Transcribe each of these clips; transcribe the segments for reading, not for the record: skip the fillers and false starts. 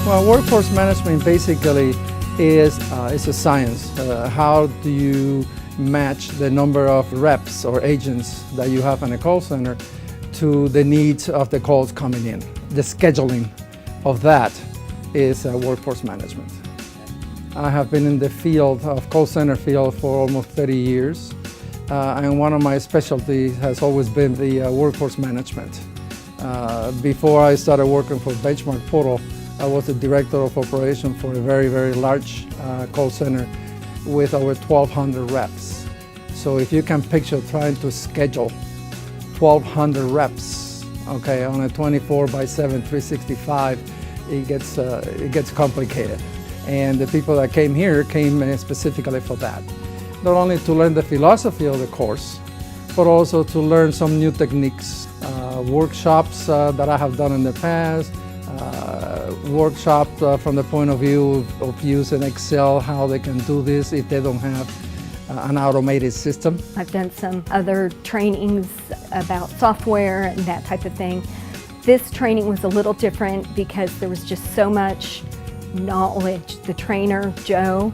Well, workforce management basically is a science. How do you match the number of reps or agents that you have in a call center to the needs of the calls coming in? The scheduling of that is workforce management. I have been in the field of call center field for almost 30 years, and one of my specialties has always been the workforce management. Before I started working for BenchmarkPortal, I was the director of operations for a very, very large call center with over 1,200 reps. So if you can picture trying to schedule 1,200 reps, okay, on a 24/7, 365, it gets complicated. And the people that came here came specifically for that. Not only to learn the philosophy of the course, but also to learn some new techniques, workshops that I have done in the past, workshop from the point of view of using Excel, how they can do this if they don't have an automated system. I've done some other trainings about software and that type of thing. This training was a little different because there was just so much knowledge. The trainer, Joe,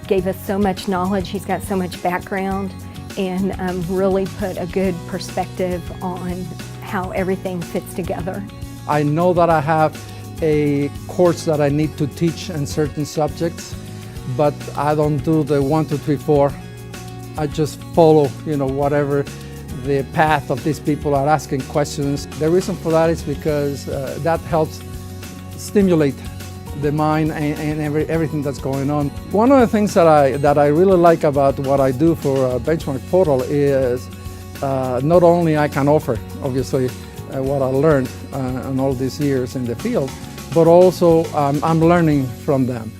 gave us so much knowledge. He's got so much background and really put a good perspective on how everything fits together. I know that I have a course that I need to teach in certain subjects, but I don't do the 1, 2, 3, 4. I just follow, whatever the path of these people are asking questions. The reason for that is because that helps stimulate the mind and everything that's going on. One of the things that I really like about what I do for BenchmarkPortal is not only I can offer, obviously, what I learned in all these years in the field, but also I'm learning from them.